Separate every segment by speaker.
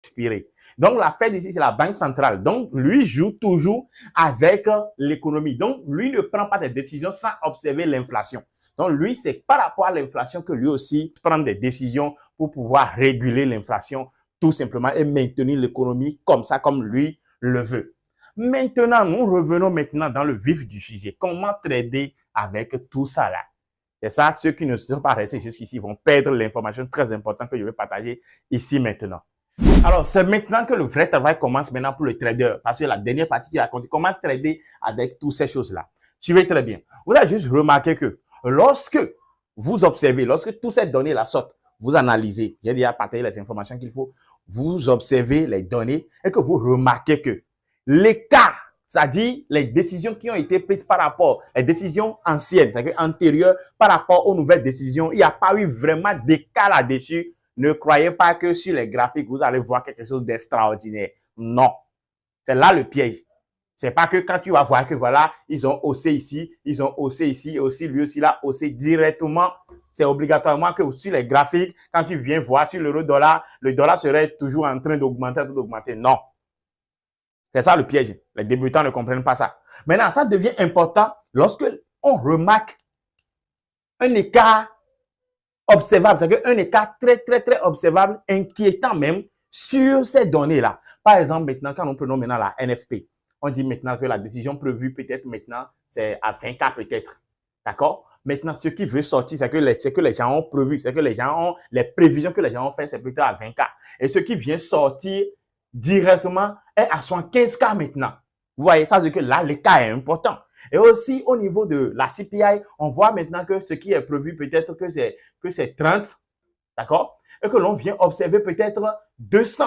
Speaker 1: respirer. Donc, la Fed ici, c'est la banque centrale. Donc, lui joue toujours avec l'économie. Donc, lui ne prend pas des décisions sans observer l'inflation. Donc, lui, c'est par rapport à l'inflation que lui aussi prend des décisions pour pouvoir réguler l'inflation tout simplement et maintenir l'économie comme ça, comme lui le veut. Maintenant, nous revenons maintenant dans le vif du sujet. Comment trader avec tout ça là? C'est ça, ceux qui ne sont pas restés jusqu'ici vont perdre l'information très importante que je vais partager ici maintenant. Alors, c'est maintenant que le vrai travail commence maintenant pour le trader. Parce que la dernière partie qui raconte comment trader avec toutes ces choses-là. Suivez très bien. Vous avez juste remarqué que lorsque vous observez, lorsque toutes ces données-là sortent, vous analysez, j'ai déjà partagé les informations qu'il faut, vous observez les données et que vous remarquez que l'écart, c'est-à-dire les décisions qui ont été prises par rapport, les décisions anciennes, c'est-à-dire antérieures par rapport aux nouvelles décisions, il n'y a pas eu vraiment d'écart là-dessus. Ne croyez pas que sur les graphiques, vous allez voir quelque chose d'extraordinaire. Non. C'est là le piège. C'est pas que quand tu vas voir que voilà, ils ont haussé ici, ils ont haussé ici, et aussi lui aussi là, haussé directement. C'est obligatoirement que sur les graphiques, quand tu viens voir sur l'euro-dollar, le dollar serait toujours en train d'augmenter, Non. C'est ça le piège. Les débutants ne comprennent pas ça. Maintenant, ça devient important lorsque on remarque un écart observable, c'est-à-dire un écart très observable, inquiétant même sur ces données-là. Par exemple, maintenant, quand nous prenons maintenant la NFP, on dit maintenant que la décision prévue peut-être maintenant, c'est à 20K peut-être. D'accord? Maintenant, ce qui veut sortir, c'est que les gens ont prévu, c'est que les gens ont, les prévisions que les gens ont faites, c'est peut-être à 20K. Et ce qui vient sortir directement est à 75K maintenant. Vous voyez, ça veut dire que là, l'écart est important. Et aussi, au niveau de la CPI, on voit maintenant que ce qui est prévu, peut-être que c'est 30, d'accord? Et que l'on vient observer peut-être 200,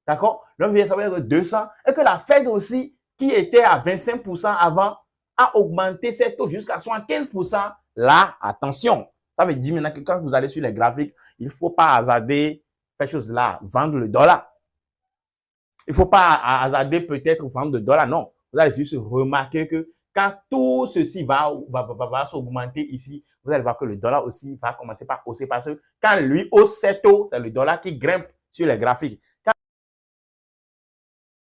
Speaker 1: d'accord? L'on vient observer 200 et que la Fed aussi, qui était à 25% avant, a augmenté ses taux jusqu'à 75%. Là, attention, ça veut dire maintenant que quand vous allez sur les graphiques, il ne faut pas hasarder quelque chose là, vendre le dollar. Il ne faut pas hasarder peut-être vendre le dollar, non. Vous allez juste remarquer que quand tout ceci va s'augmenter ici, vous allez voir que le dollar aussi va commencer par hausser parce que quand lui hausse ses taux, c'est le dollar qui grimpe sur les graphiques.